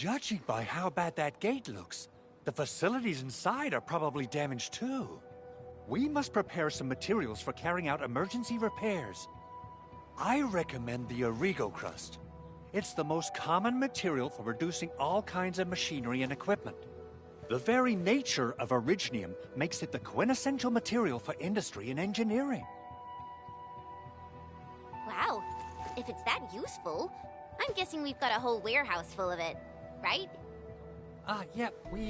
Judging by how bad that gate looks, the facilities inside are probably damaged too. We must prepare some materials for carrying out emergency repairs. I recommend the Origo crust. It's the most common material for producing all kinds of machinery and equipment. The very nature of originium makes it the quintessential material for industry and engineering. Wow, if it's that useful, I'm guessing we've got a whole warehouse full of it, right? Yeah, we,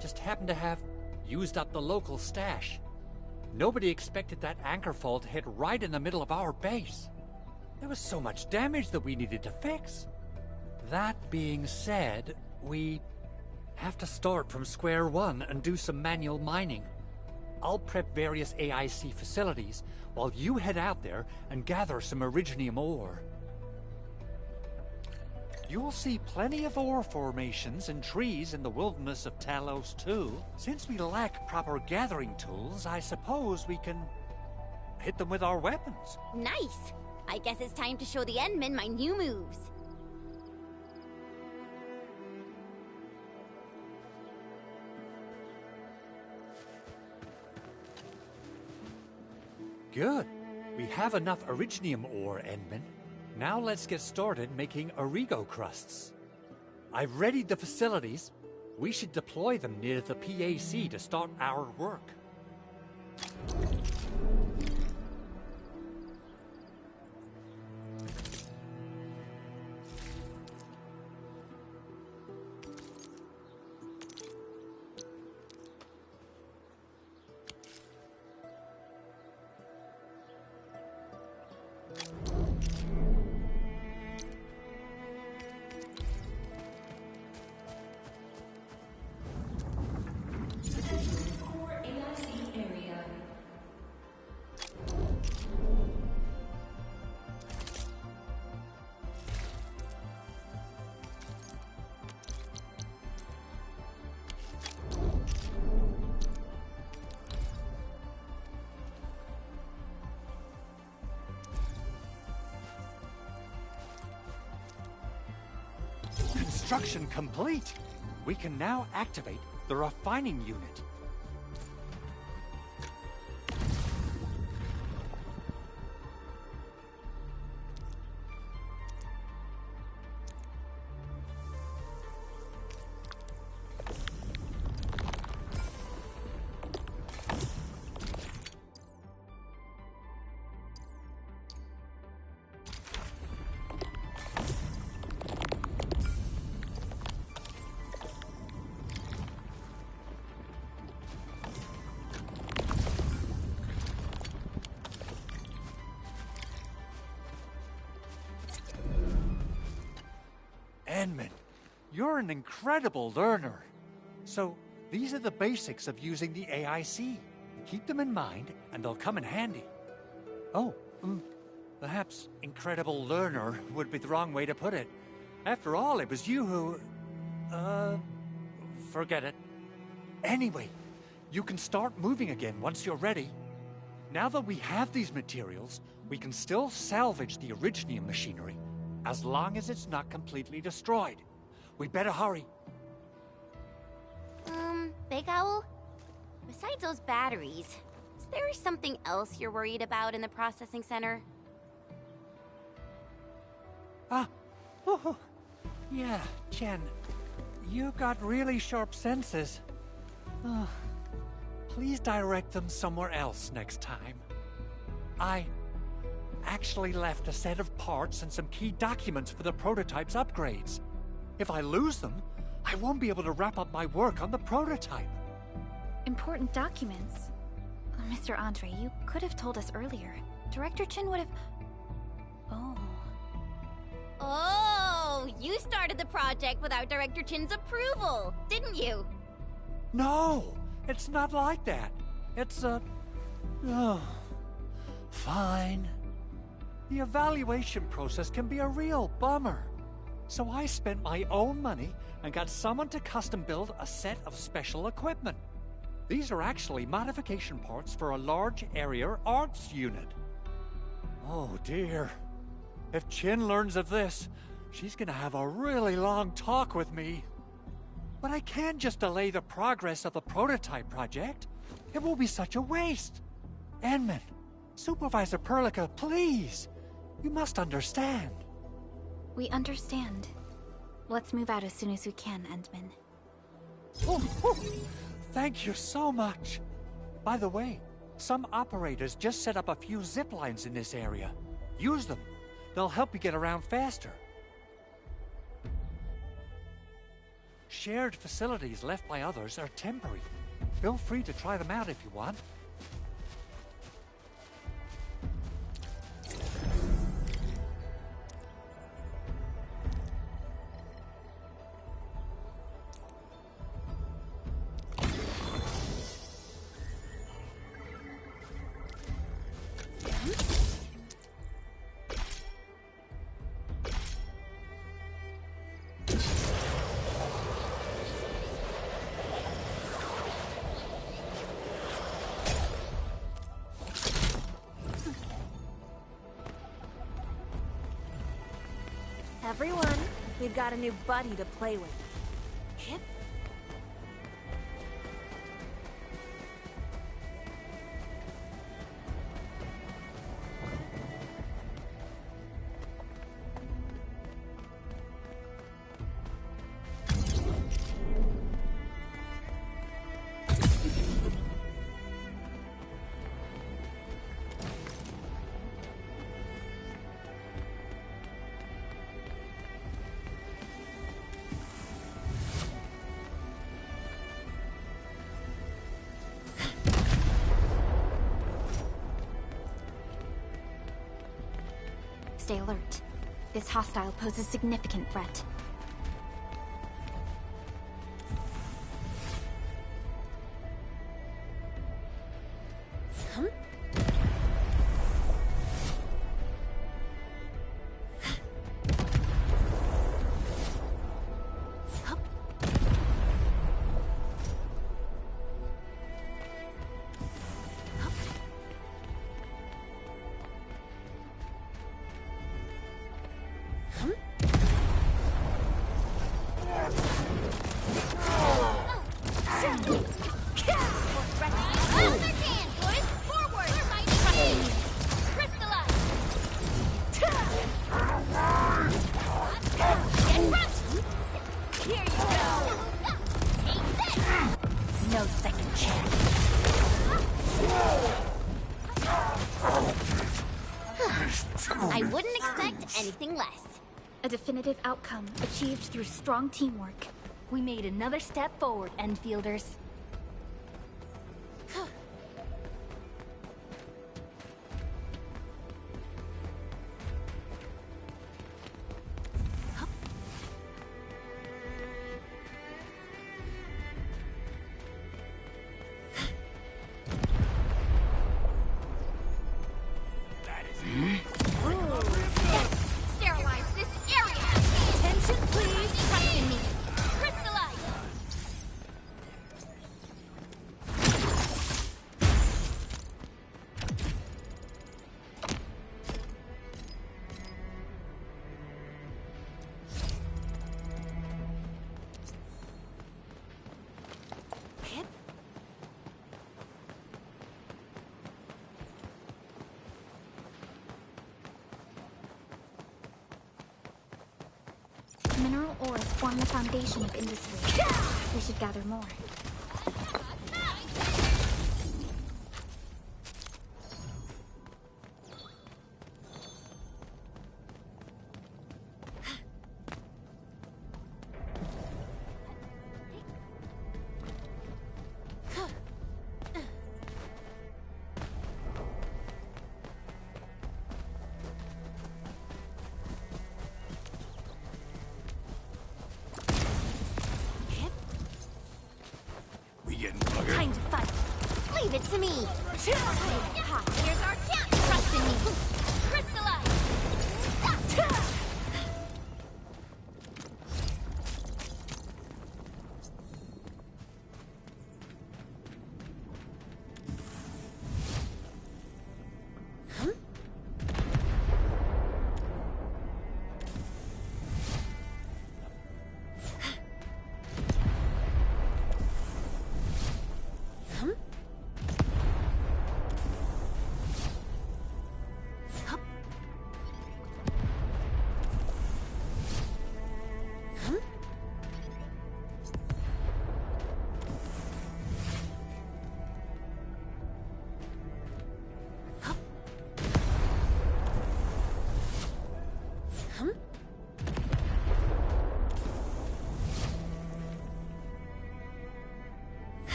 just happen to have used up the local stash. Nobody expected that anchor fall to hit right in the middle of our base. There was so much damage that we needed to fix. That being said, we have to start from square one and do some manual mining. I'll prep various AIC facilities while you head out there and gather some originium ore. You'll see plenty of ore formations and trees in the wilderness of Talos too. Since we lack proper gathering tools, I suppose we can hit them with our weapons. Nice! I guess it's time to show the Endmen my new moves. Good. We have enough originium ore, Endman. Now let's get started making Origo crusts. I've readied the facilities. We should deploy them near the PAC to start our work. Construction complete. We can now activate the refining unit. Endman, you're an incredible learner. So, these are the basics of using the AIC. Keep them in mind, and they'll come in handy. Oh, perhaps incredible learner would be the wrong way to put it. After all, it was you who... forget it. Anyway, you can start moving again once you're ready. Now that we have these materials, we can still salvage the originium machinery, as long as it's not completely destroyed. We better hurry. Big Owl? Besides those batteries, is there something else you're worried about in the processing center? Yeah, Chen. You got really sharp senses. Please direct them somewhere else next time. I actually left a set of parts and some key documents for the prototype's upgrades. If I lose them, I won't be able to wrap up my work on the prototype. Important documents? Mr. Andre, you could have told us earlier. Director Chin would have... Oh, you started the project without Director Chin's approval, didn't you? No, it's not like that. It's fine. The evaluation process can be a real bummer. So I spent my own money and got someone to custom build a set of special equipment. These are actually modification parts for a large area arts unit. Oh dear. If Chin learns of this, She's gonna have a really long talk with me. But I can't just delay the progress of the prototype project. It will be such a waste. Enman, Supervisor Perlica, please. You must understand. We understand. Let's move out as soon as we can, Endman. Oh, thank you so much. By the way, some operators just set up a few zip lines in this area. Use them. They'll help you get around faster. Shared facilities left by others are temporary. Feel free to try them out if you want. Everyone, we've got a new buddy to play with. Hip. Stay alert. This hostile poses significant threat. I wouldn't expect anything less. A definitive outcome achieved through strong teamwork. We made another step forward, Enfielders. Sterilize this area! Attention, please! Trust in me! Crystallize! Hip. Mineral ores form the foundation of industry. We should gather more. Time to fight. Leave it to me! Here's our chance! Trust in me! Crystallize!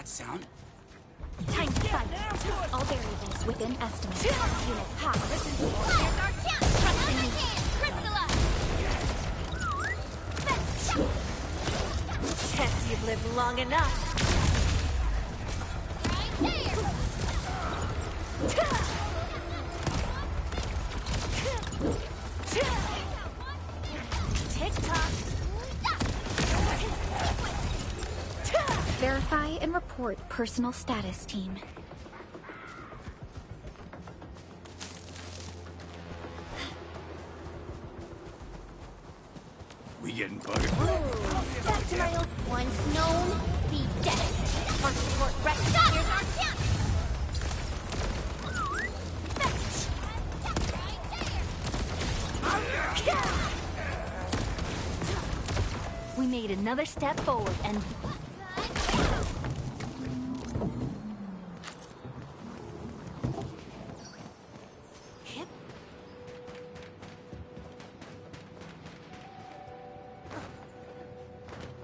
that sound? Time to fight. All variables within estimate. Unit hot. Here's our chance! Trust in me! Crystallize! Tess, you've lived long enough. Right Tick-tock. Verify and report personal status, team. We getting buggered. Back to my old once known, be dead. Mark support right. Here's our chance! We made another step forward and...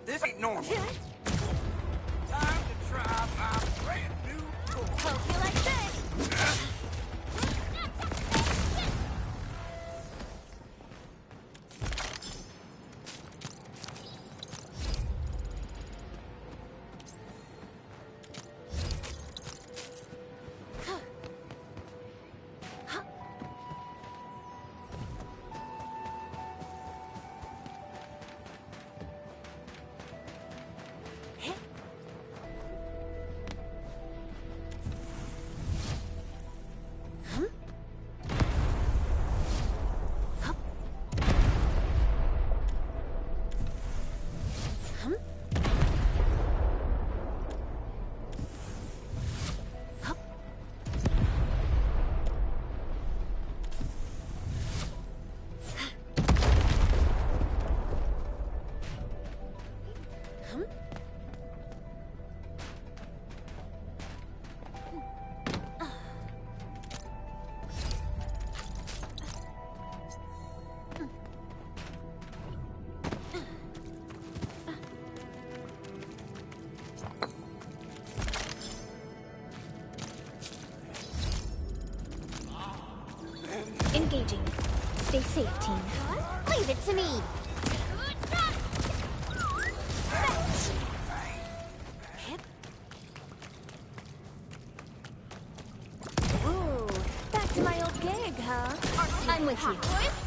This ain't normal. Time to try my brand new toy. Hope you like this! Engaging. Stay safe, team. Leave it to me! Ooh, back to my old gig, huh? I'm with you. Boys,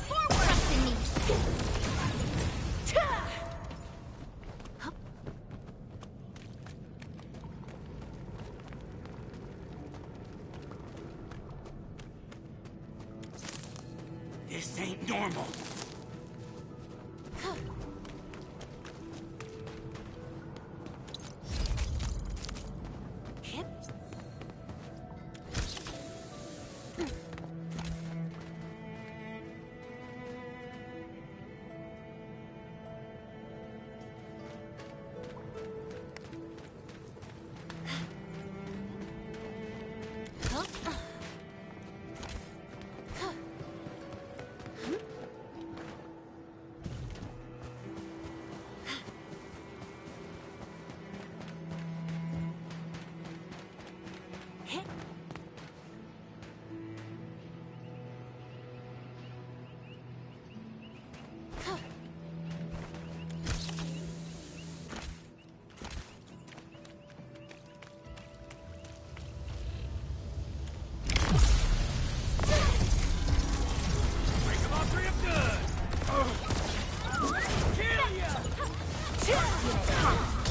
forward! Trust in me! This ain't normal.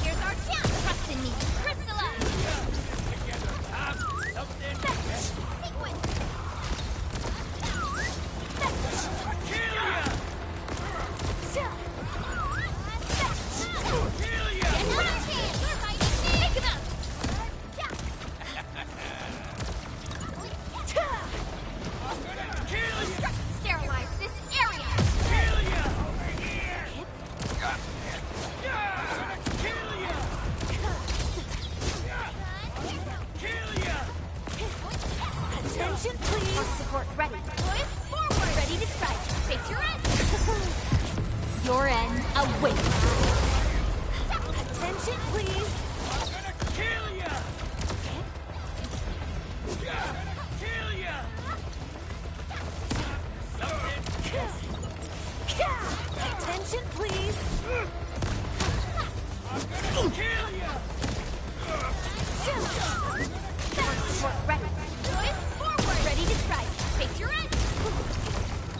Here's our chance! Trust in me! Crystallize! Sequence! Sterilize this area! Attention, please. Support ready. Boys, forward! Ready to strike. Face your end! Your end awaits. Attention, please. I'm gonna kill ya! Attention, please! I'm gonna kill you! Ready. Boys, forward! Ready to strike. Face your end!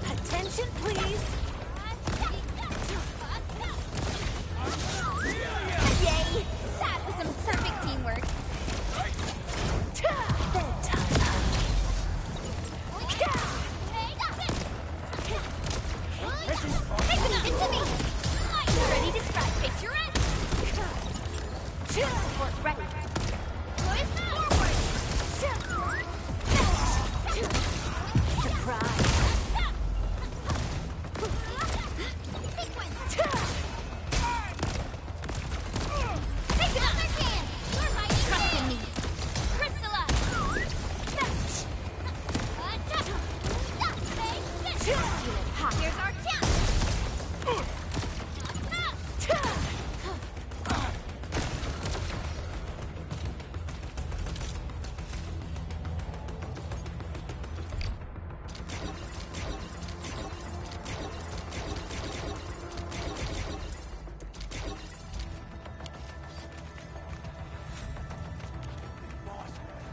Attention, please! Yay! That was some perfect teamwork. Bedtime. It's me! Ready to strike. Face your end. Support ready. Boys, forward! Surprise. Take another chance! You're mighty! Trust in me. Crystallize! Here's our chance!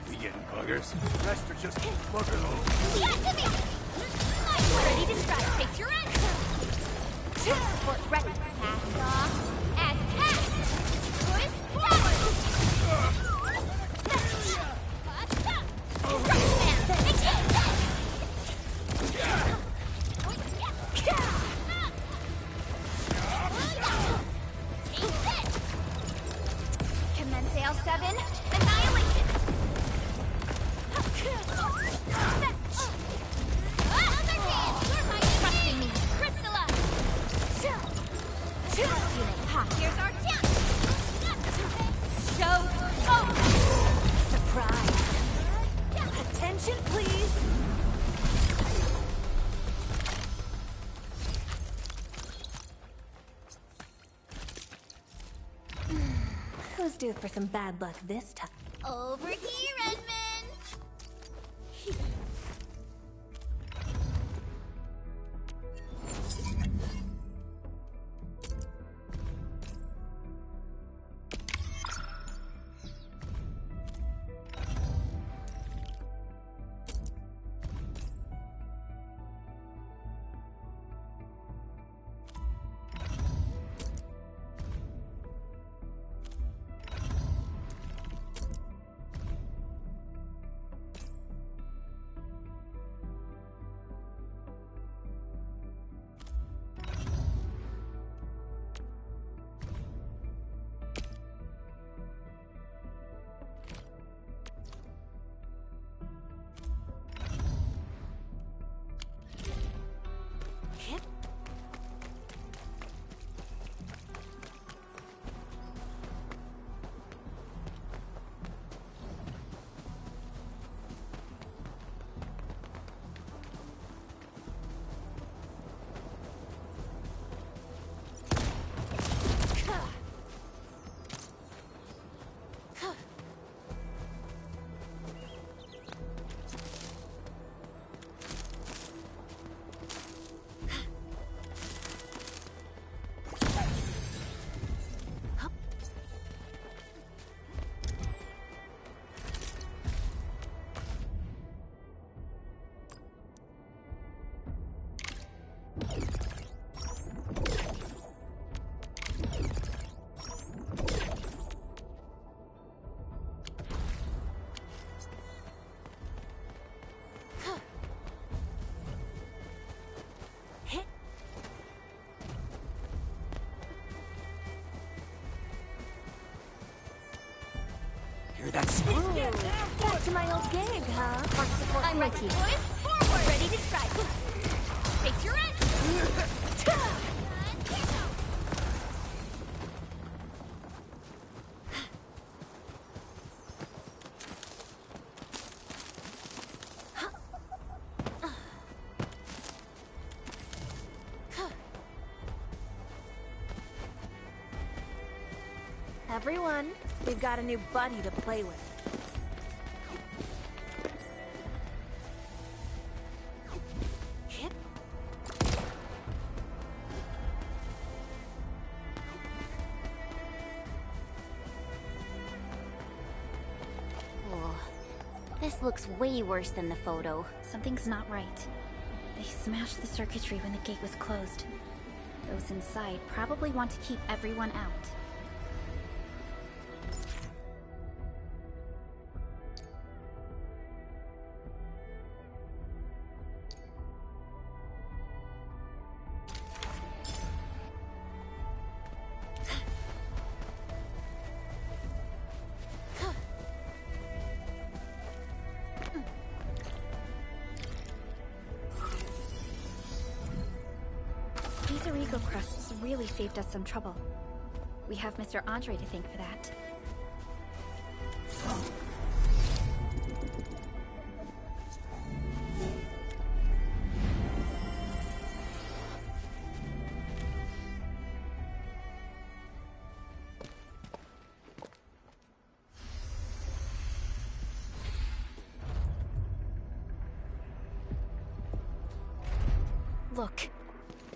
We getting buggers? Rest are just bugger loads. To me! Ready to strike. Face your end. Support ready. Cast off as cast! Boys, forward! Commence AL7. Annihilation. Trust in me. Crystallize! Here's our chance! Show over. Surprise. Attention, please! Who's due for some bad luck this time? Over here, Edmund! Hear that squeak? Back to my old gig, huh? I'm with you. Boys, forward! Ready to strike. Face your end! Everyone, we've got a new buddy to play with. This looks way worse than the photo. Something's not right. They smashed the circuitry when the gate was closed. Those inside probably want to keep everyone out. Crusts really saved us some trouble. We have Mr. Andre to thank for that. Look.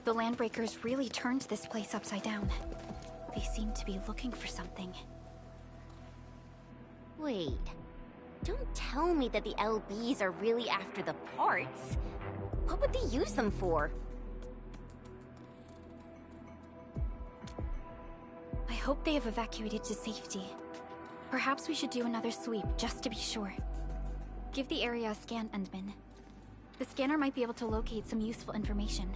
The Landbreakers really turned this place upside down. They seem to be looking for something. Wait. Don't tell me that the LBs are really after the parts. What would they use them for? I hope they have evacuated to safety. Perhaps we should do another sweep, just to be sure. Give the area a scan, Endman. The scanner might be able to locate some useful information.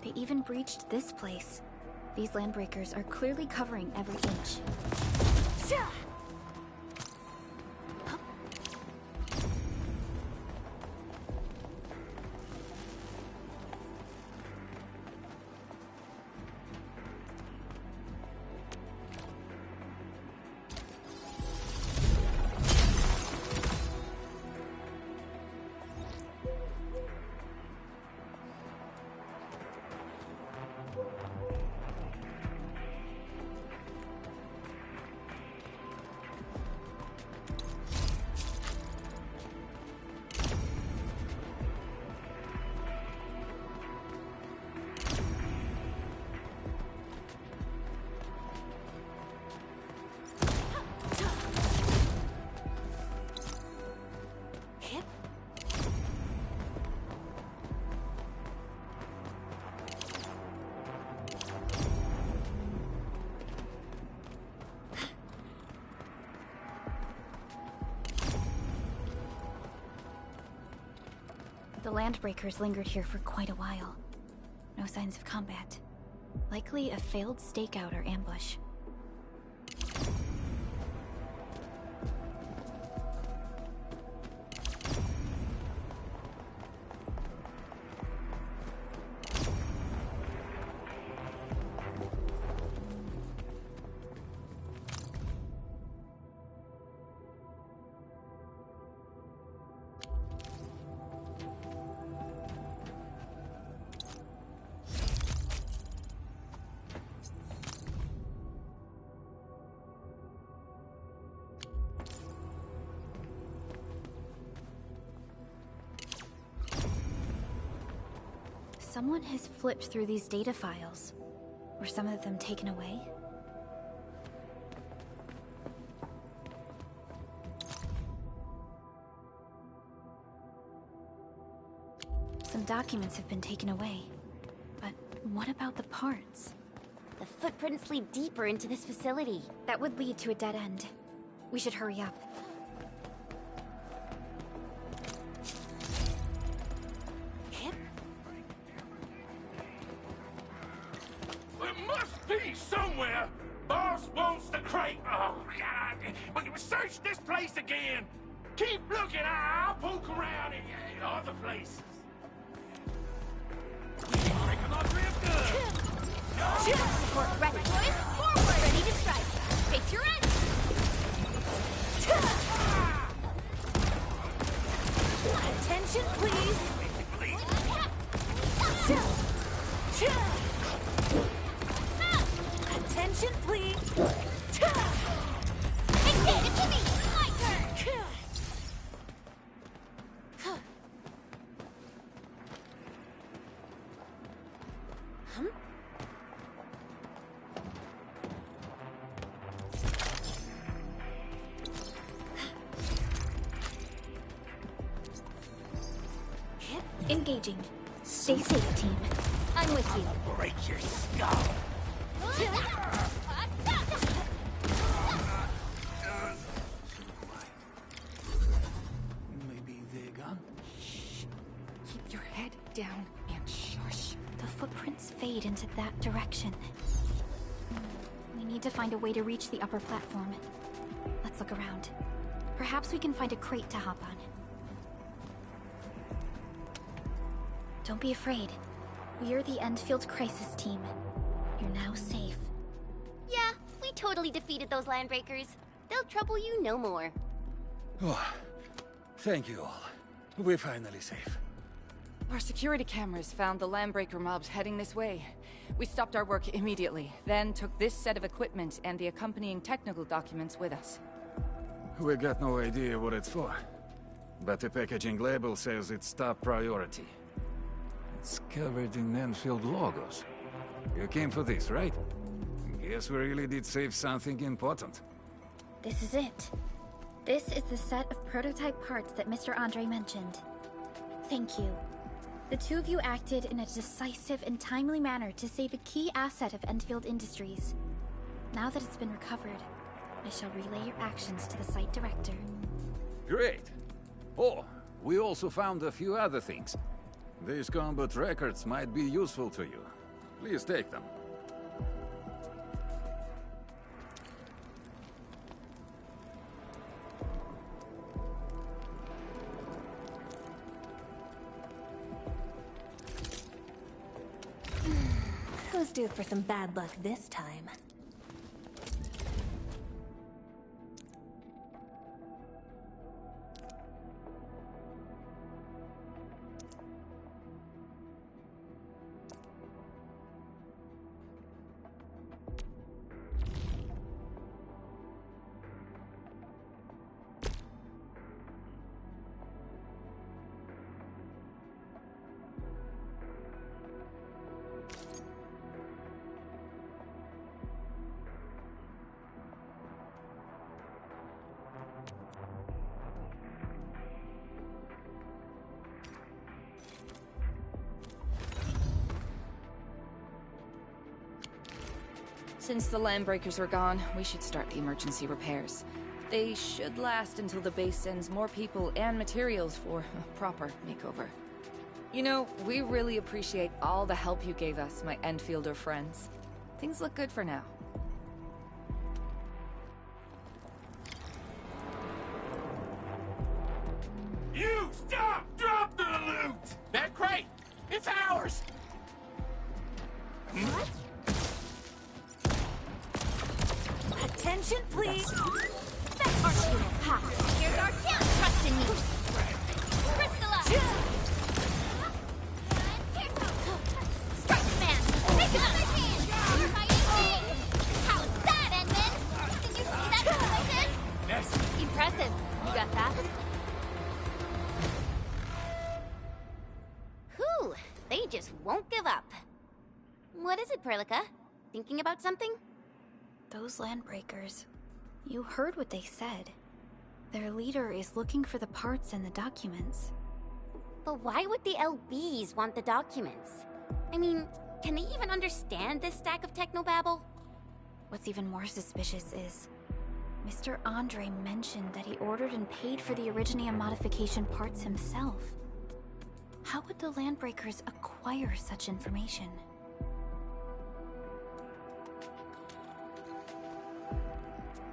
They even breached this place. These Landbreakers are clearly covering every inch. The Landbreakers lingered here for quite a while. No signs of combat. Likely a failed stakeout or ambush. Someone has flipped through these data files. Were some of them taken away? Some documents have been taken away. But what about the parts? The footprints lead deeper into this facility. That would lead to a dead end. We should hurry up. Somewhere, boss wants the crate. Oh, God. But search this place again. Keep looking. I'll poke around in other places. Breaking off real good. Support ready. Forward. Ready to strike. Face your end. please! Attention, please! Hey, give it to me! My turn! Engaging. Stay safe, team. I'm with you. Break your skull. Maybe they're gone? Keep your head down and shush. The footprints fade into that direction. We need to find a way to reach the upper platform. Let's look around. Perhaps we can find a crate to hop on. Don't be afraid. We're the Endfield crisis team. You're now safe. Yeah, we totally defeated those landbreakers. They'll trouble you no more. Oh, thank you all. We're finally safe. Our security cameras found the landbreaker mobs heading this way. We stopped our work immediately, then took this set of equipment and the accompanying technical documents with us. We got no idea what it's for. But the packaging label says it's top priority. It's covered in Endfield logos. You came for this, right? Guess we really did save something important. This is it. This is the set of prototype parts that Mr. Andre mentioned. Thank you. The two of you acted in a decisive and timely manner to save a key asset of Endfield Industries. Now that it's been recovered, I shall relay your actions to the site director. Great. Oh, we also found a few other things. These combat records might be useful to you. Please take them. Who's due for some bad luck this time? Since the landbreakers are gone, we should start the emergency repairs. They should last until the base sends more people and materials for a proper makeover. You know, we really appreciate all the help you gave us, my Endfielder friends. Things look good for now. You stop! Drop the loot! That crate! It's ours! What? Attention, please! That arch will pass! Here's our chance! Trust in me! Crystalla! Strike man! Take another chance! You're fighting me! How's that, Edmund? Did you see that explosion? Yes. Impressive. You got that? Whew, they just won't give up. What is it, Perlica? Thinking about something? Those landbreakers. You heard what they said. Their leader is looking for the parts and the documents. But why would the LBs want the documents? I mean, can they even understand this stack of technobabble? What's even more suspicious is Mr. Andre mentioned that he ordered and paid for the Originium modification parts himself. How would the landbreakers acquire such information?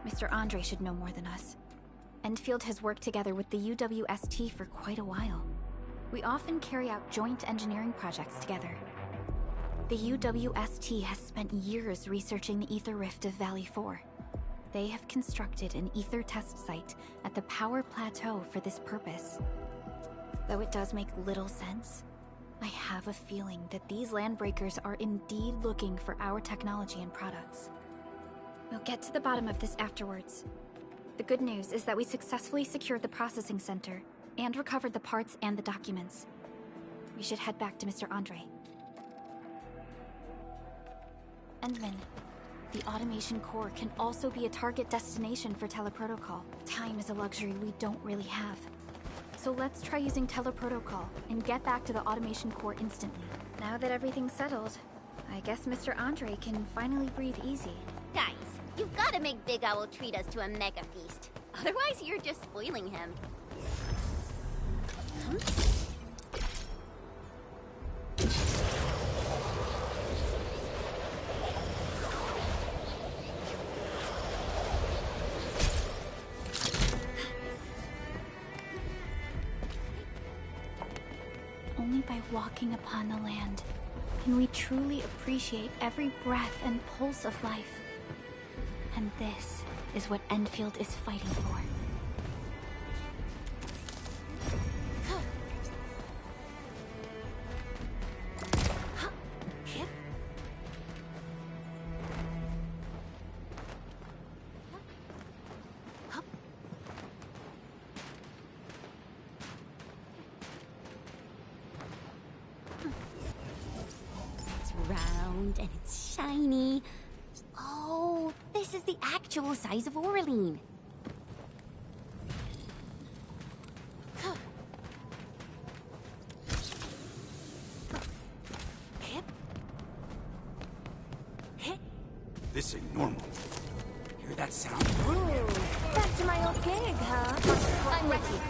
Mr. Andre should know more than us. Endfield has worked together with the UWST for quite a while. We often carry out joint engineering projects together. The UWST has spent years researching the ether rift of Valley 4. They have constructed an ether test site at the power plateau for this purpose. Though it does make little sense, I have a feeling that these landbreakers are indeed looking for our technology and products. We'll get to the bottom of this afterwards. The good news is that we successfully secured the processing center and recovered the parts and the documents. We should head back to Mr. Andre. Endman, the automation core can also be a target destination for teleprotocol. Time is a luxury we don't really have. So let's try using teleprotocol and get back to the automation core instantly. Now that everything's settled, I guess Mr. Andre can finally breathe easy. Guys, you've got to make Big Owl treat us to a mega feast. Otherwise, you're just spoiling him. Only by walking upon the land can we truly appreciate every breath and pulse of life. And this is what Endfield is fighting for. It's round and it's shiny. Oh, this is the actual size of Oraline. This ain't normal. Hear that sound? Ooh, back to my old gig, huh? I'm ready.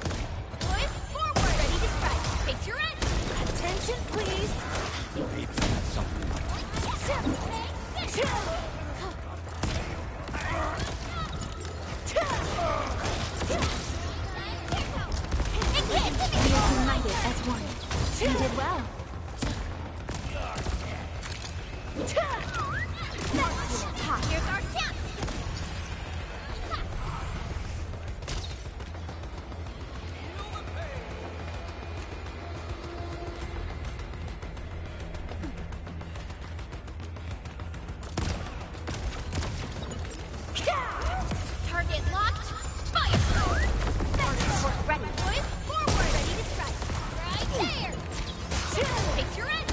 Boys, forward! Ready to strike. Face your end! Attention, please. Maybe that's something like We are united as one. You did well. Here's our chance! Target locked. Fire! Ready, boys. Forward. Ready to strike. Right there. Take your end.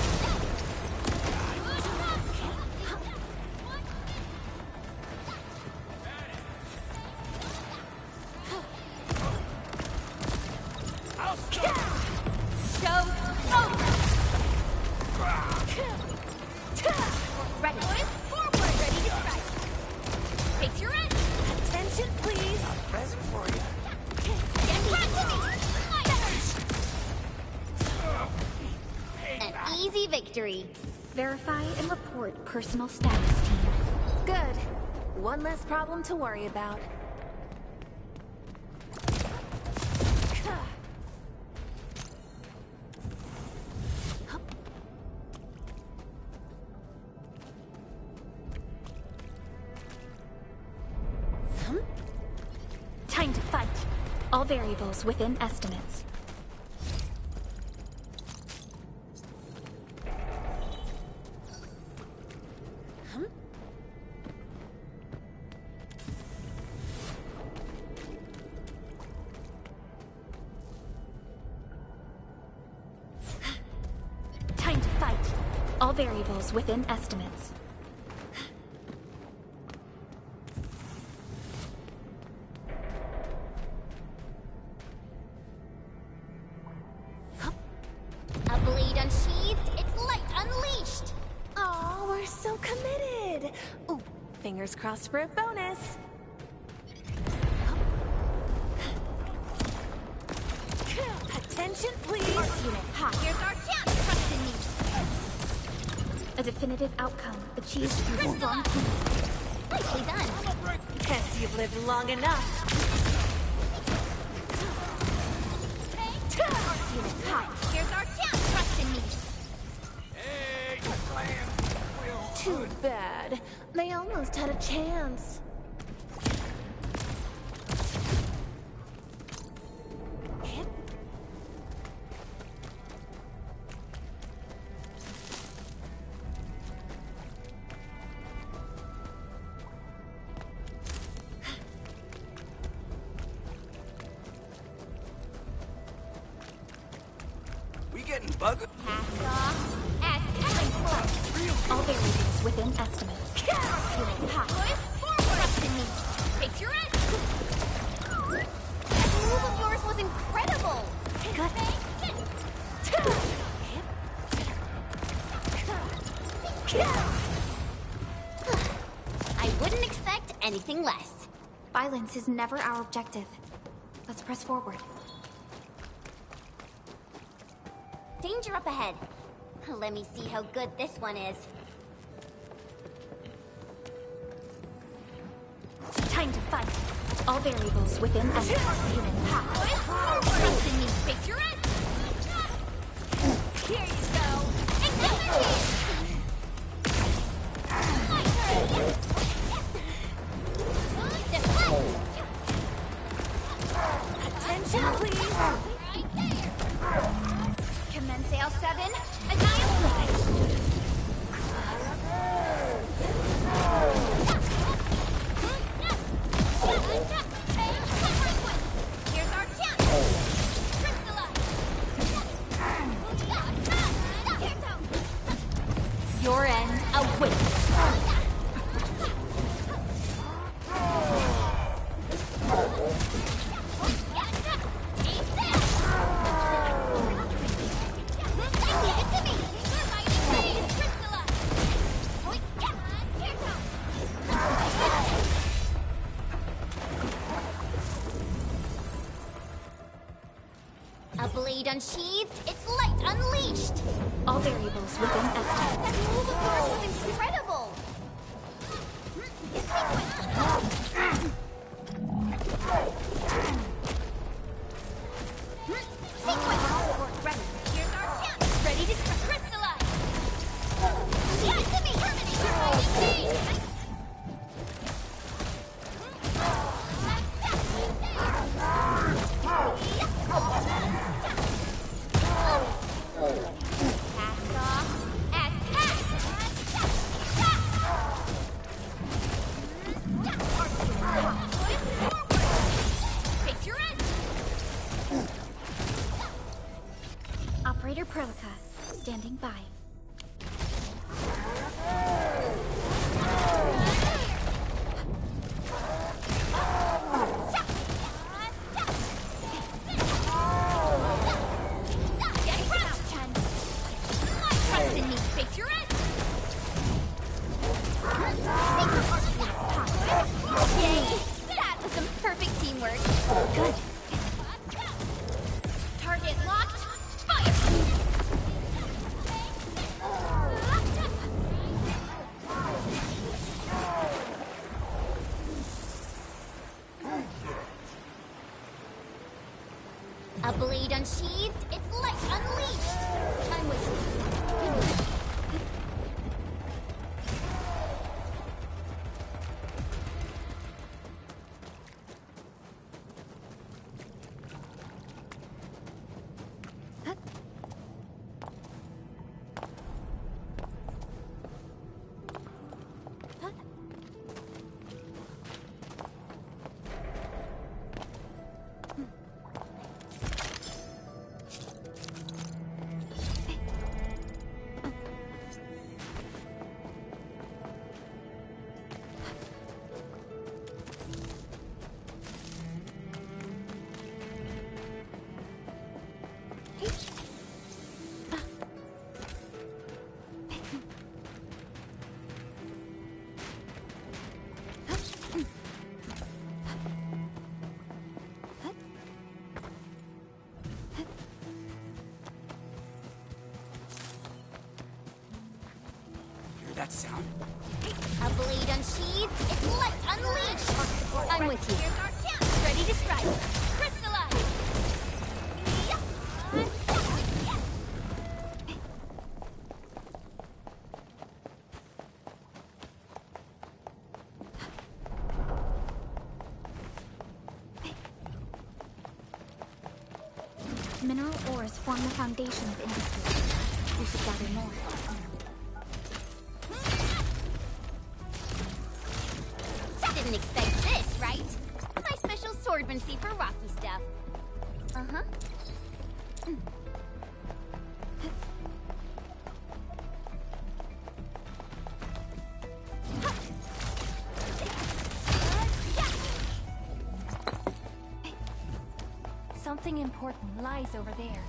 Show's over. Ready, boys. Forward. Ready to strike. Take your end. Attention, please. present for you. Get front to me. An easy victory. Verify and report personal status, team. Good. One less problem to worry about. Time to fight. All variables within estimates. Time to fight. All variables within estimates. A blade unsheathed, its light unleashed. Oh, we're so committed. Ooh, fingers crossed for a bonus. Attention, please. Here's our chance. Trust in me. A definitive outcome achieved through strong team. Nicely done. Guess you've lived long enough. Here's our chance. Trust in me. Hey, good plan. Too bad. They almost had a chance. getting buggered. Cast off as casting. All variables within estimates. Feeling hot. Forward. Trust in me. Face your end. That move of yours was incredible. I wouldn't expect anything less. Violence is never our objective. Let's press forward. Danger up ahead. Let me see how good this one is. Time to fight. All variables within estimates. Feeling hot. Trust in me. Face your end. Here you go. Execute. My turn. Deflect. Attention, please. Right there. Commence L7. Annihilate. Here's our chance. Crystallize. Your end awaits. A blade unsheathed, its light unleashed! All variables within estimates. That move of yours was incredible! Sequence! Ready. Here's our chance! Ready to crystallize! Give it to me! Terminate your fighting speed! Cast off as cast! Face your end! Operator Perlica, standing by. Trust in me. Face your end! Yay! That was some perfect teamwork. Good. Target locked. Fire! A blade unsheathed, its light unleashed. I'm with you. Hear that sound? A blade unsheathed, its light unleashed. I'm with you. Here's our chance. Ready to strike. Crystallize. Mineral ores form the foundation of industry. We should gather more. Didn't expect this, right? My special swordmancy for rocky stuff. Uh-huh. Something important lies over there.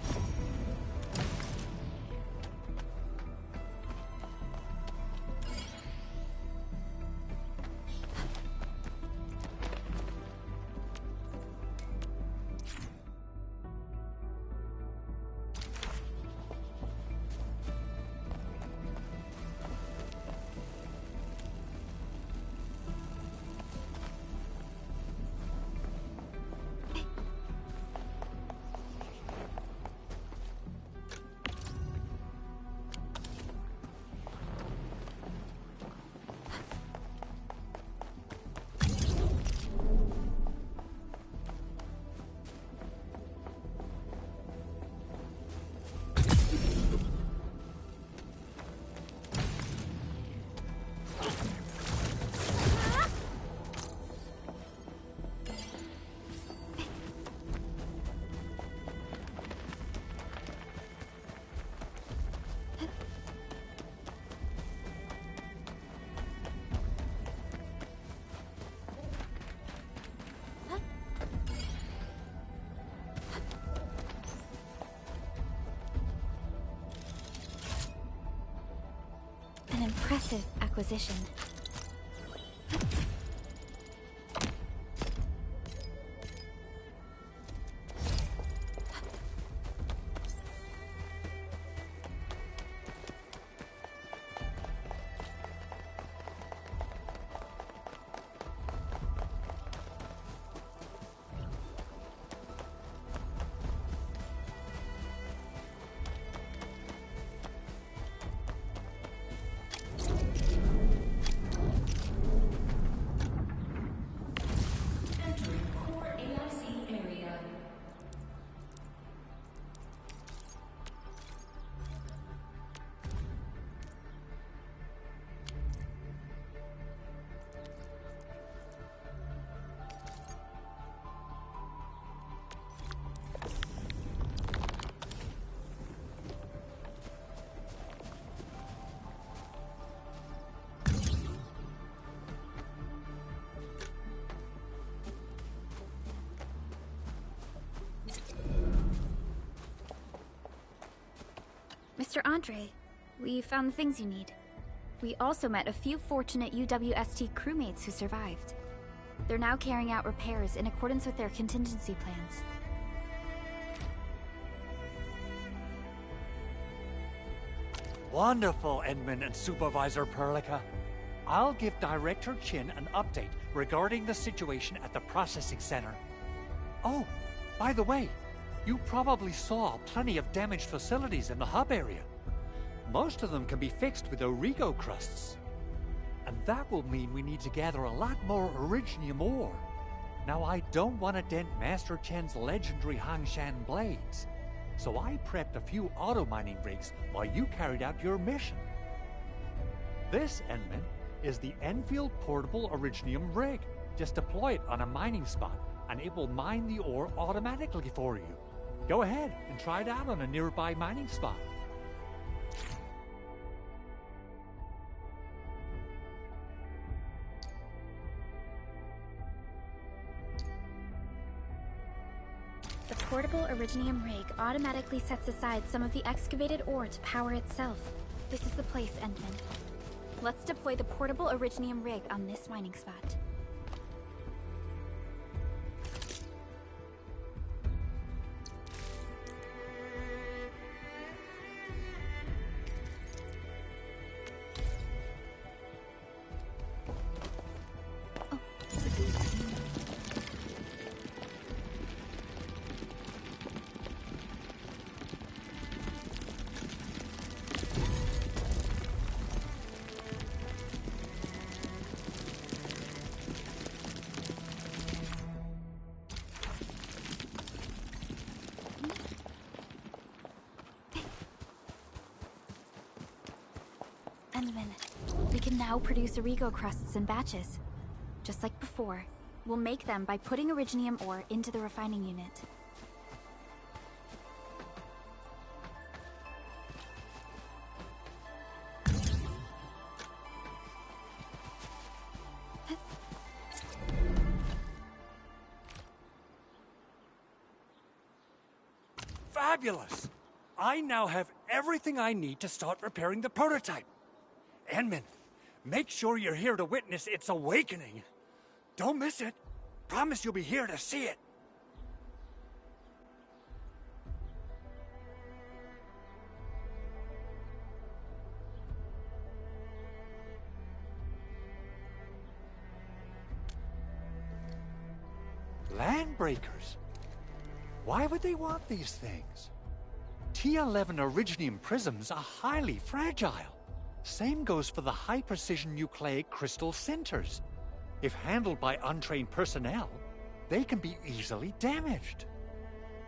An impressive acquisition. Mr. Andre, we found the things you need. We also met a few fortunate UWST crewmates who survived. They're now carrying out repairs in accordance with their contingency plans. Wonderful, Edmund and Supervisor Perlica. I'll give Director Chin an update regarding the situation at the processing center. Oh, by the way, you probably saw plenty of damaged facilities in the hub area. Most of them can be fixed with Origo crusts. And that will mean we need to gather a lot more Originium ore. Now, I don't want to dent Master Chen's legendary Hangshan blades, so I prepped a few auto-mining rigs while you carried out your mission. This, Enman, is the Endfield Portable Originium rig. Just deploy it on a mining spot, and it will mine the ore automatically for you. Go ahead and try it out on a nearby mining spot. The portable Originium rig automatically sets aside some of the excavated ore to power itself. This is the place, Endman. Let's deploy the portable Originium rig on this mining spot. We can now produce Origo crusts in batches. Just like before, we'll make them by putting Originium ore into the refining unit. fabulous! I now have everything I need to start repairing the prototype. Enman, make sure you're here to witness its awakening. Don't miss it. Promise you'll be here to see it. Landbreakers? Why would they want these things? T11 Originium prisms are highly fragile. Same goes for the high-precision nucleic crystal centers. If handled by untrained personnel, they can be easily damaged.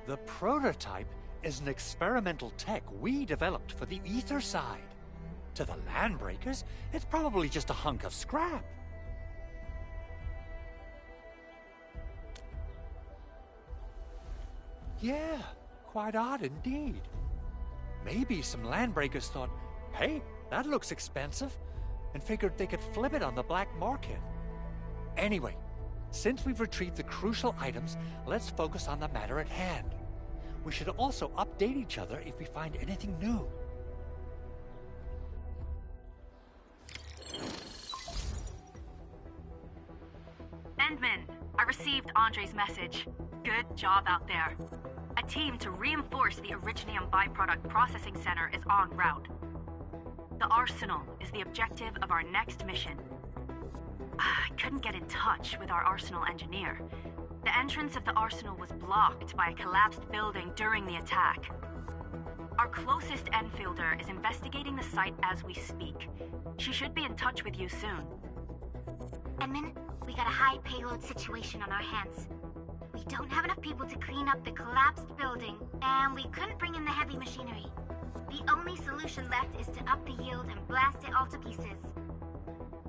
The prototype is an experimental tech we developed for the ether side. To the Landbreakers, it's probably just a hunk of scrap. Yeah, quite odd indeed. Maybe some Landbreakers thought, hey, that looks expensive, and figured they could flip it on the black market. Anyway, since we've retrieved the crucial items, let's focus on the matter at hand. We should also update each other if we find anything new. Endman, I received Andre's message. Good job out there. A team to reinforce the Originium byproduct processing center is en route. The arsenal is the objective of our next mission. I couldn't get in touch with our arsenal engineer. The entrance of the arsenal was blocked by a collapsed building during the attack. Our closest Enfielder is investigating the site as we speak. She should be in touch with you soon. Edmund, we got a high payload situation on our hands. We don't have enough people to clean up the collapsed building, and we couldn't bring in the heavy machinery. The only solution left is to up the yield and blast it all to pieces.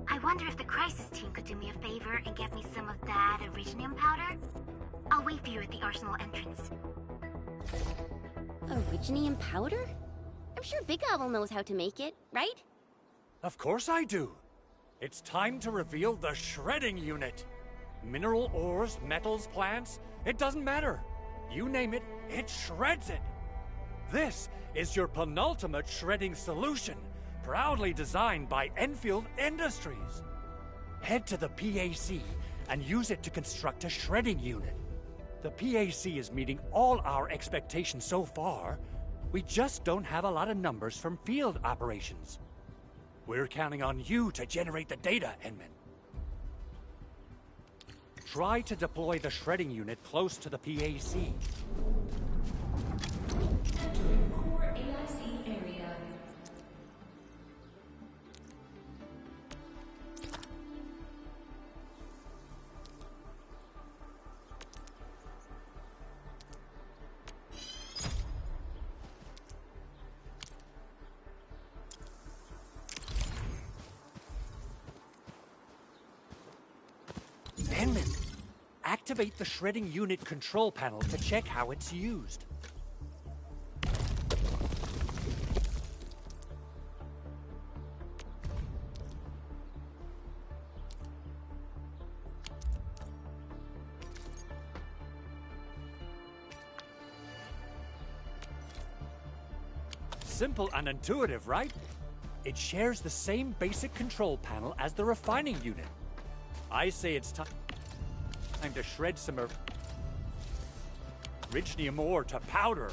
I wonder if the crisis team could do me a favor and get me some of that Originium powder? I'll wait for you at the arsenal entrance. Originium powder? I'm sure Big Owl knows how to make it, right? Of course I do. It's time to reveal the shredding unit. Mineral ores, metals, plants, it doesn't matter. You name it, it shreds it. This is your penultimate shredding solution, proudly designed by Endfield Industries. Head to the PAC and use it to construct a shredding unit. The PAC is meeting all our expectations so far. We just don't have a lot of numbers from field operations. We're counting on you to generate the data, Enman. Try to deploy the shredding unit close to the PAC. Core AIC area. Enman, activate the shredding unit control panel to check how it's used. Simple and intuitive, right? It shares the same basic control panel as the refining unit. I say it's time to shred some Originium ore to powder.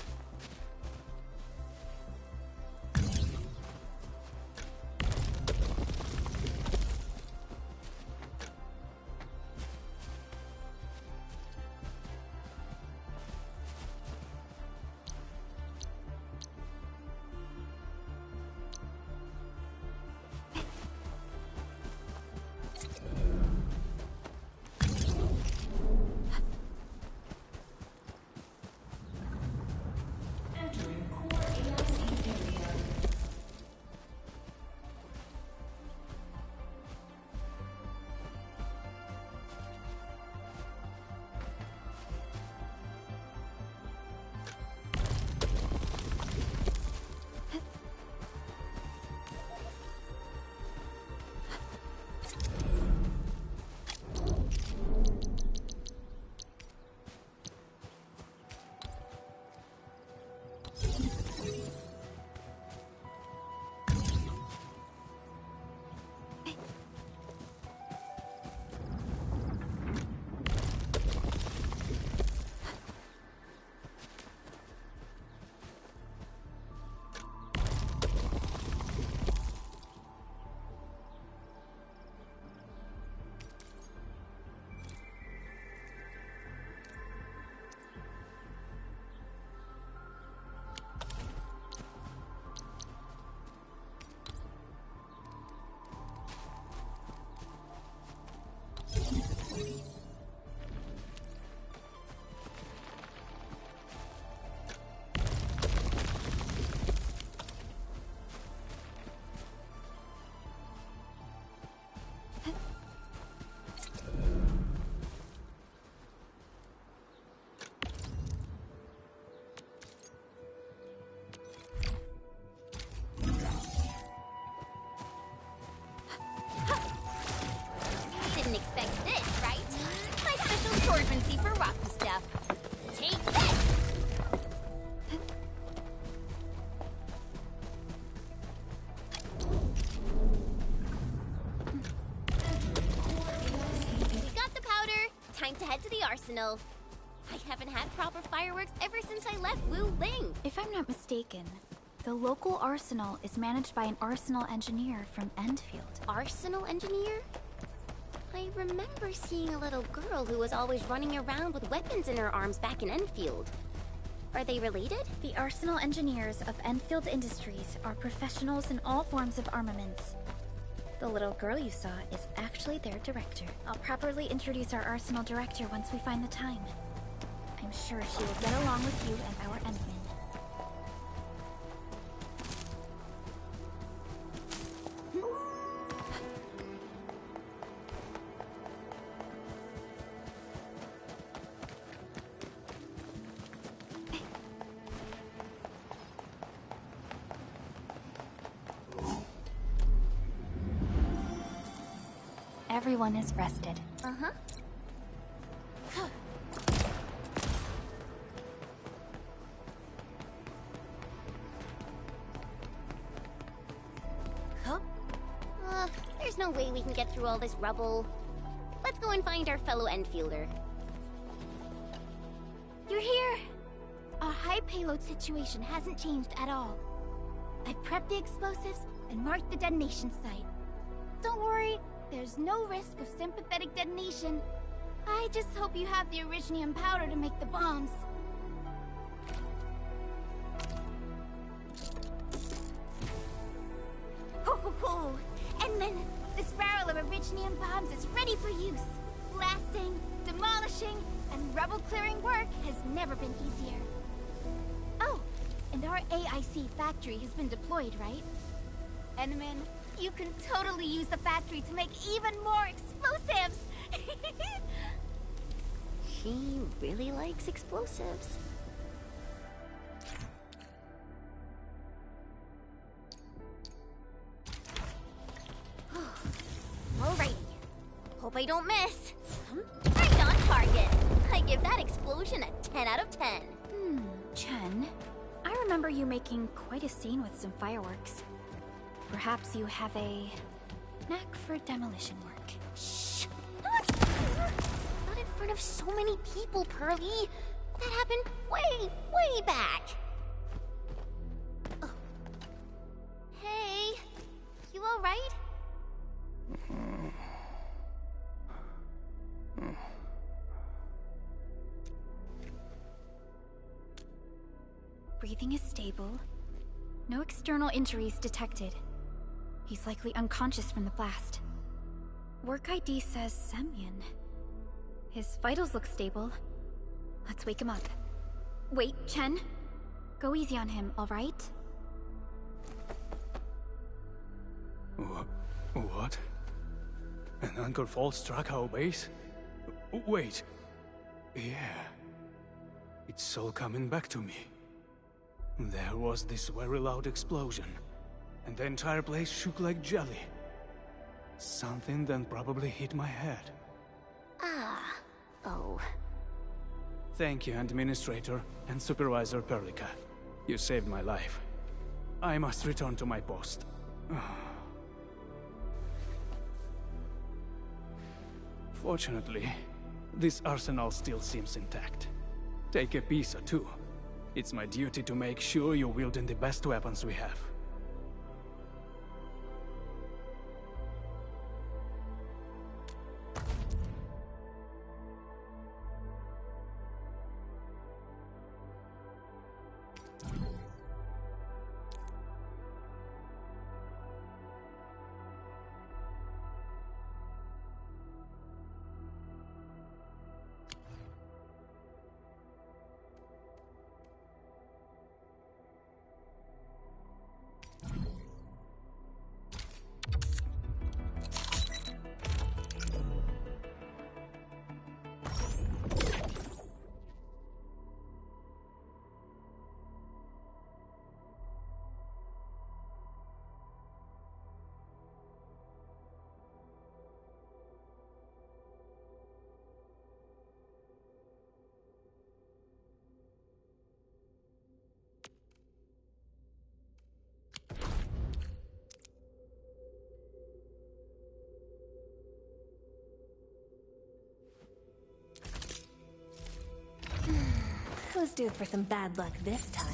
time to head to the arsenal. I haven't had proper fireworks ever since I left Wu Ling. If I'm not mistaken, the local arsenal is managed by an arsenal engineer from Endfield. Arsenal engineer? I remember seeing a little girl who was always running around with weapons in her arms back in Enfield. Are they related? The arsenal engineers of Enfield Industries are professionals in all forms of armaments. The little girl you saw is actually their director. I'll properly introduce our arsenal director once we find the time. I'm sure she will get along with you and our Endman. Everyone is rested. Uh-huh. There's no way we can get through all this rubble. Let's go and find our fellow Enfielder. You're here! Our high payload situation hasn't changed at all. I've prepped the explosives and marked the detonation site. Don't worry, there's no risk of sympathetic detonation. I just hope you have the originium powder to make the bombs. Ho ho ho! And then, this barrel of originium bombs is ready for use. Blasting, demolishing, and rubble-clearing work has never been easier. Oh, and our AIC factory has been deployed, right? Enman, you can totally use the factory to make even more explosives! She really likes explosives. Alrighty. Hope I don't miss. Right on target. I give that explosion a 10 out of 10. Chen, I remember you making quite a scene with some fireworks. Perhaps you have a knack for demolition work. Shh! Not in front of so many people, Pearly. That happened way back. Oh. Hey, you alright? Breathing is stable. No external injuries detected. He's likely unconscious from the blast. Work ID says Semyon. His vitals look stable. Let's wake him up. Wait, Chen. Go easy on him, alright? What? An anchor fault struck our base? Wait. Yeah. It's all coming back to me. There was this very loud explosion, and the entire place shook like jelly. Something then probably hit my head. Ah. Oh. Thank you, Administrator and Supervisor Perlica. You saved my life. I must return to my post. Fortunately, this arsenal still seems intact. Take a piece or two. It's my duty to make sure you're wielding the best weapons we have. due for some bad luck this time.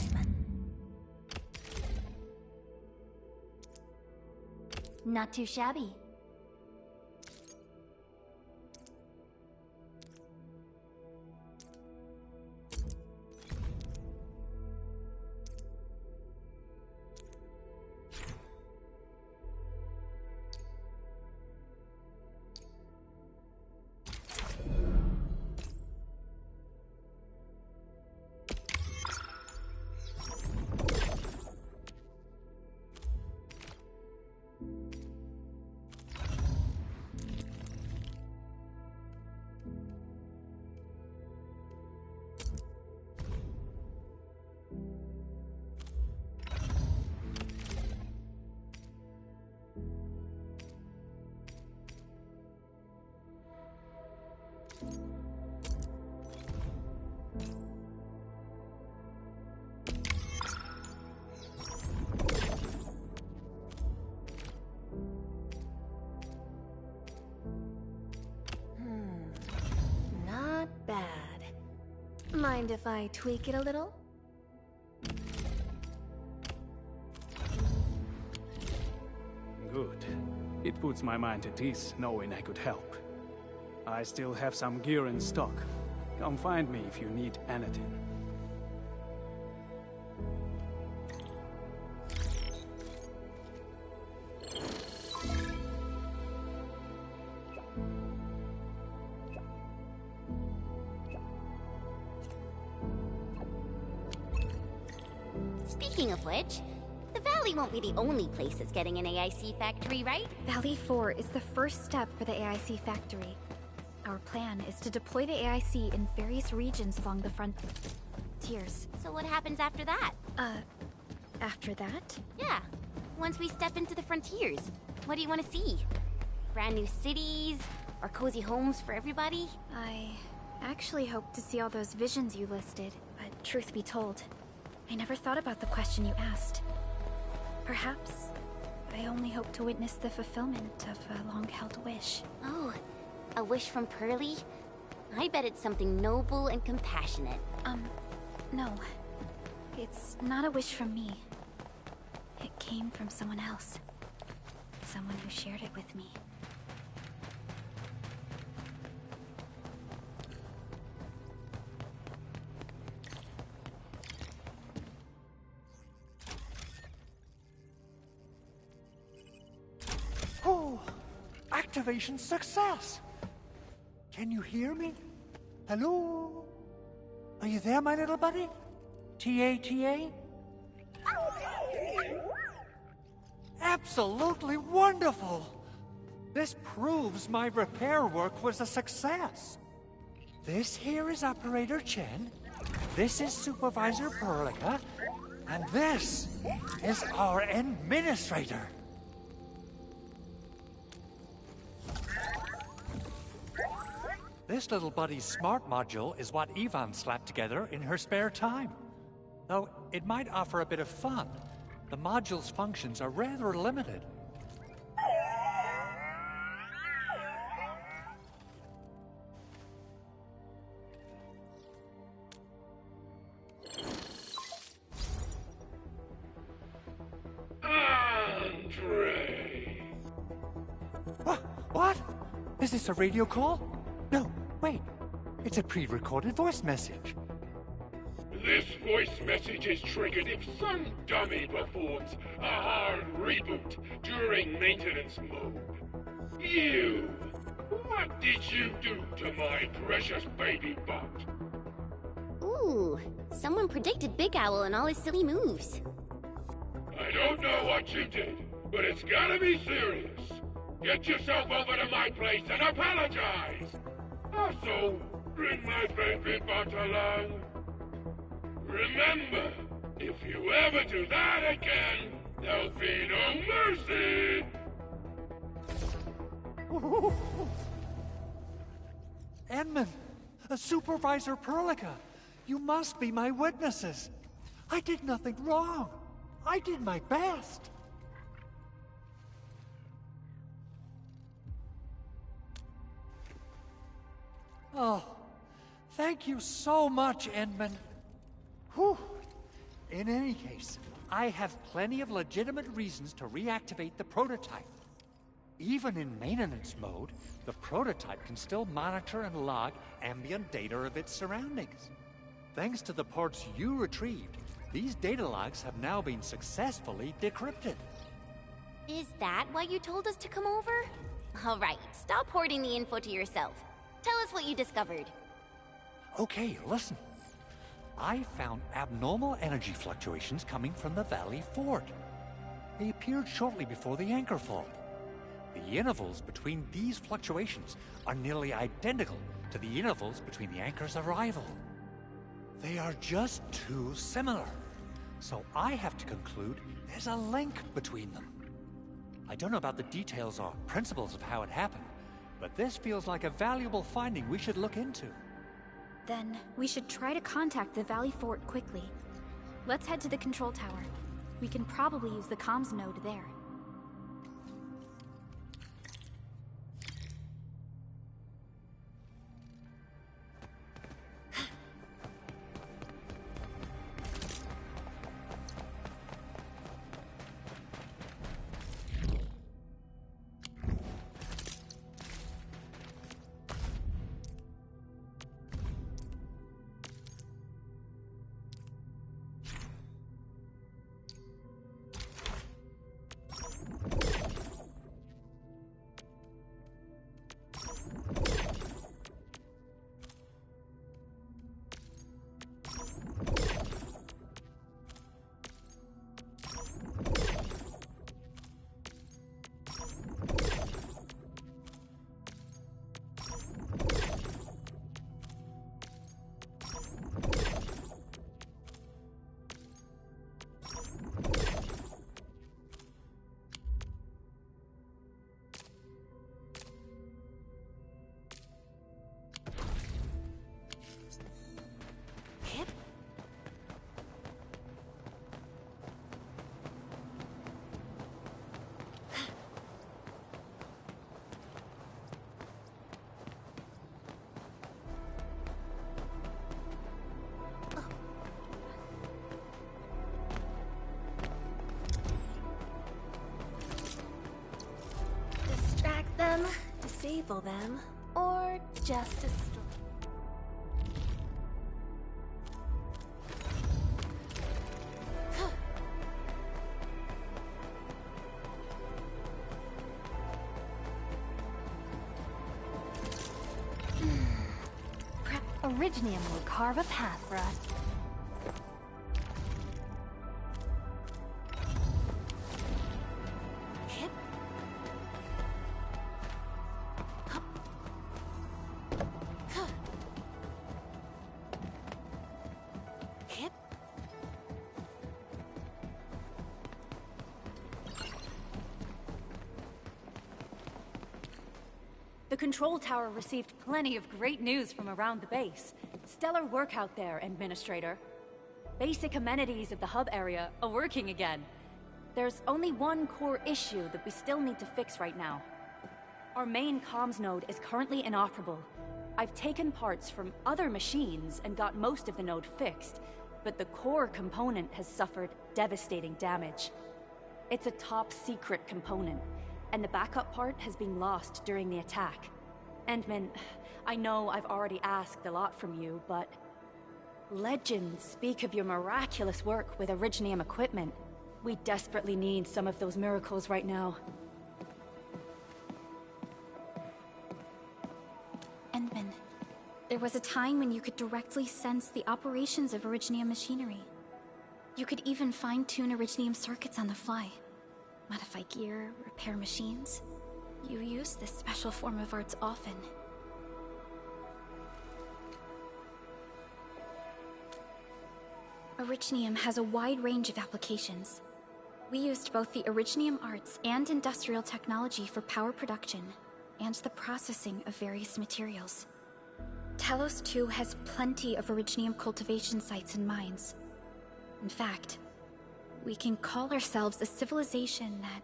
Not too shabby. Not bad. Mind if I tweak it a little? Good. It puts my mind at ease knowing I could help. I still have some gear in stock. Come find me if you need anything. Speaking of which, the Valley won't be the only place that's getting an AIC factory, right? Valley 4 is the first step for the AIC factory. Our plan is to deploy the AIC in various regions along the frontiers. So what happens after that? After that? Yeah, once we step into the frontiers, what do you want to see? Brand new cities? Or cozy homes for everybody? I actually hope to see all those visions you listed, but truth be told, I never thought about the question you asked. Perhaps I only hope to witness the fulfillment of a long-held wish. Oh, a wish from Pearly? I bet it's something noble and compassionate. No. It's not a wish from me. It came from someone else. Someone who shared it with me. Oh, activation success! Can you hear me? Hello? Are you there, my little buddy? T-A-T-A? Absolutely wonderful! This proves my repair work was a success. This here is Operator Chen, this is Supervisor Perlica, and this is our Administrator. This little buddy's smart module is what Yvonne slapped together in her spare time. Though it might offer a bit of fun, the module's functions are rather limited. Andre! What? Is this a radio call? No, wait. It's a pre-recorded voice message. This voice message is triggered if some dummy performs a hard reboot during maintenance mode. You! What did you do to my precious baby bot? Ooh, someone predicted Big Owl and all his silly moves. I don't know what you did, but it's gotta be serious. Get yourself over to my place and apologize! Also, bring my baby bot along. Remember, if you ever do that again, there'll be no mercy! Edmund, Supervisor Perlica, you must be my witnesses. I did nothing wrong. I did my best. Oh, thank you so much, Edmund. Whew. In any case, I have plenty of legitimate reasons to reactivate the prototype. Even in maintenance mode, the prototype can still monitor and log ambient data of its surroundings. Thanks to the parts you retrieved, these data logs have now been successfully decrypted. Is that why you told us to come over? All right, stop hoarding the info to yourself. Tell us what you discovered. Okay, listen. I found abnormal energy fluctuations coming from the Valley Fort. They appeared shortly before the anchor fault. The intervals between these fluctuations are nearly identical to the intervals between the anchor's arrival. They are just too similar, so I have to conclude there's a link between them. I don't know about the details or principles of how it happened, but this feels like a valuable finding we should look into. Then, we should try to contact the Valley Fort quickly. Let's head to the control tower. We can probably use the comms node there. Them, disable them, or just destroy. Originium will carve a path for us. The control tower received plenty of great news from around the base. Stellar work out there, Administrator. Basic amenities of the hub area are working again. There's only one core issue that we still need to fix right now. Our main comms node is currently inoperable. I've taken parts from other machines and got most of the node fixed, but the core component has suffered devastating damage. It's a top-secret component, and the backup part has been lost during the attack. Endman, I know I've already asked a lot from you, but legends speak of your miraculous work with Originium equipment. We desperately need some of those miracles right now. Endman, there was a time when you could directly sense the operations of Originium machinery. You could even fine-tune Originium circuits on the fly. Modify gear, repair machines. You use this special form of arts often. Originium has a wide range of applications. We used both the Originium arts and industrial technology for power production, and the processing of various materials. Talos 2 has plenty of Originium cultivation sites and mines. In fact, we can call ourselves a civilization that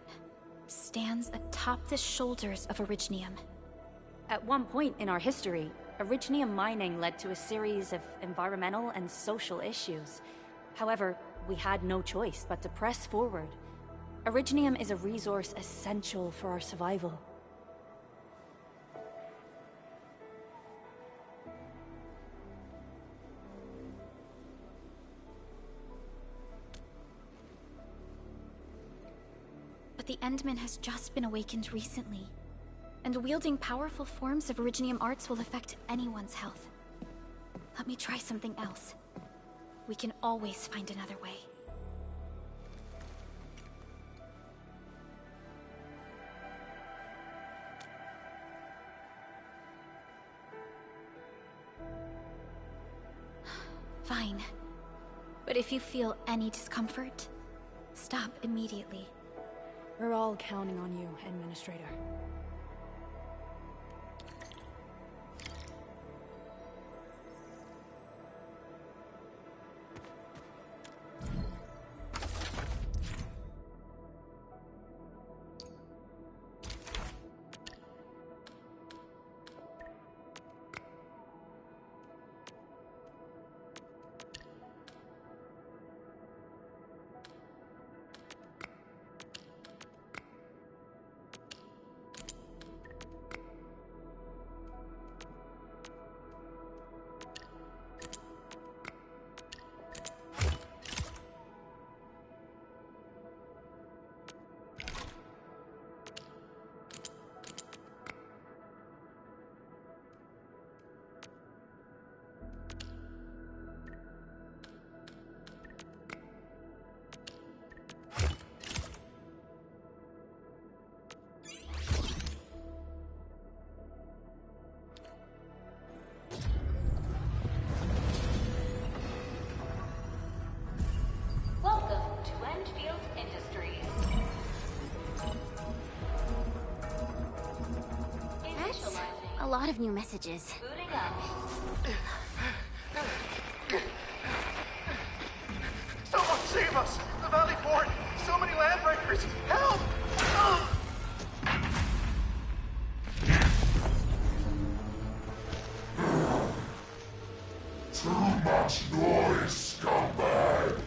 stands atop the shoulders of Originium. At one point in our history, Originium mining led to a series of environmental and social issues. However, we had no choice but to press forward. Originium is a resource essential for our survival. But the Endman has just been awakened recently, and wielding powerful forms of Originium arts will affect anyone's health. Let me try something else. We can always find another way. Fine. But if you feel any discomfort, stop immediately. We're all counting on you, Administrator. Welcome to Endfield Industries. That's a lot of new messages. Booting up. Someone save us! The Valley Fort! So many landbreakers! Help! Ugh! Too much noise, scumbag!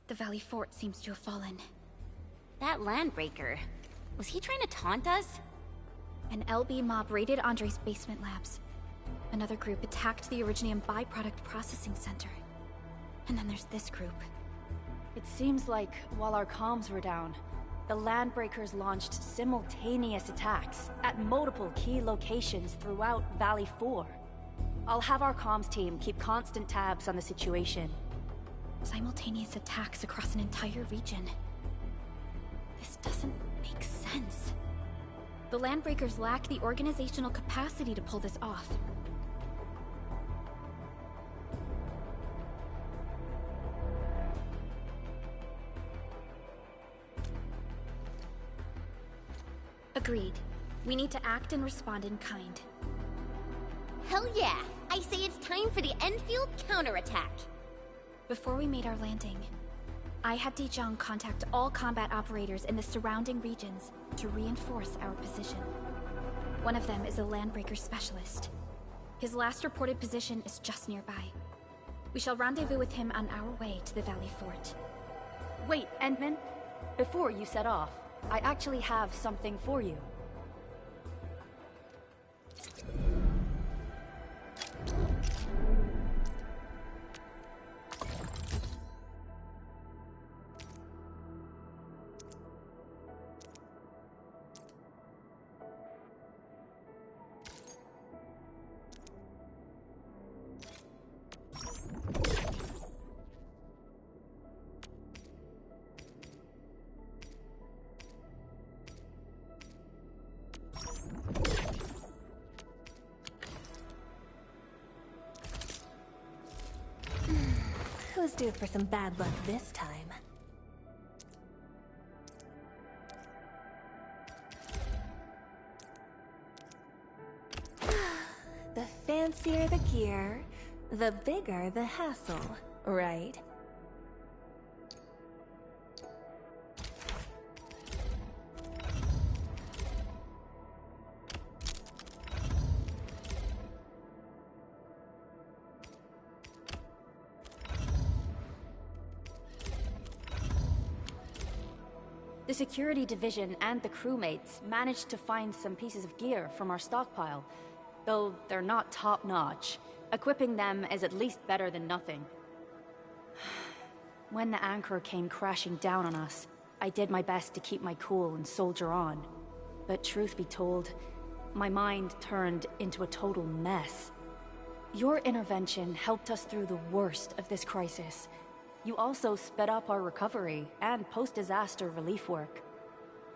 The Valley Fort seems to have fallen. That landbreaker. Was he trying to taunt us? An LB mob raided Andre's basement labs. Another group attacked the Originium byproduct processing center. And then there's this group. It seems like, while our comms were down, the Landbreakers launched simultaneous attacks at multiple key locations throughout Valley 4. I'll have our comms team keep constant tabs on the situation. Simultaneous attacks across an entire region. This doesn't make sense. The Landbreakers lack the organizational capacity to pull this off. Agreed. We need to act and respond in kind. Hell yeah! I say it's time for the Endfield counterattack. Before we made our landing, I had Dijon contact all combat operators in the surrounding regions to reinforce our position. One of them is a Landbreaker specialist. His last reported position is just nearby. We shall rendezvous with him on our way to the Valley Fort. Wait, Endman. Before you set off, I actually have something for you. Who's due for some bad luck this time? The fancier the gear, the bigger the hassle, right? security division and the crewmates managed to find some pieces of gear from our stockpile, though they're not top-notch. Equipping them is at least better than nothing. When the anchor came crashing down on us, I did my best to keep my cool and soldier on. But truth be told, my mind turned into a total mess. Your intervention helped us through the worst of this crisis. You also sped up our recovery and post-disaster relief work.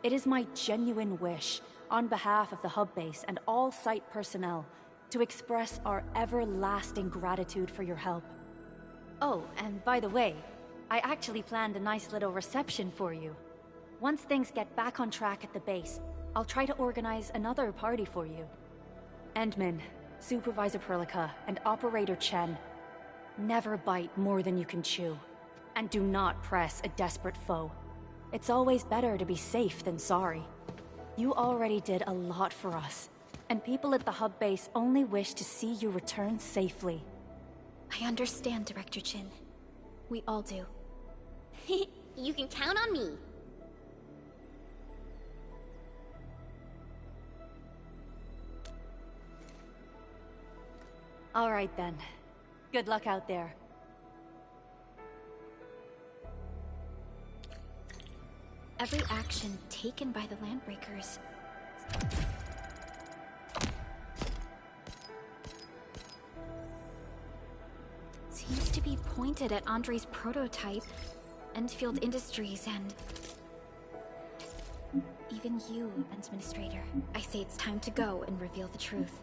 It is my genuine wish, on behalf of the hub base and all site personnel, to express our everlasting gratitude for your help. Oh, and by the way, I actually planned a nice little reception for you. Once things get back on track at the base, I'll try to organize another party for you. Endman, Supervisor Perlica, and Operator Chen, never bite more than you can chew. And do not press a desperate foe. It's always better to be safe than sorry. You already did a lot for us, and people at the hub base only wish to see you return safely. I understand, Director Chin. We all do. You can count on me. All right then. Good luck out there. Every action taken by the Landbreakers seems to be pointed at Andre's prototype, Endfield Industries, and even you, Administrator. I say it's time to go and reveal the truth.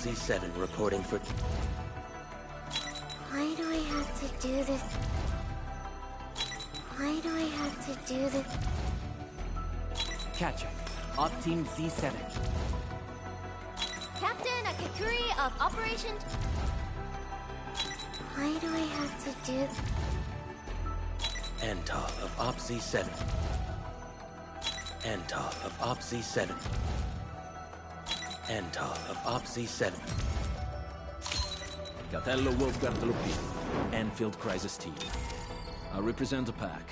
C7 reporting for... Why do I have to do this? Why do I have to do this? Catcher, Op Team Z7. Captain Akakuri of Operation... Why do I have to do this? Antal of Op Z7. Antal of Op Z7. Antal of Op Z7. Catello Wolfgar Talupino, Endfield Crisis Team. I represent the pack.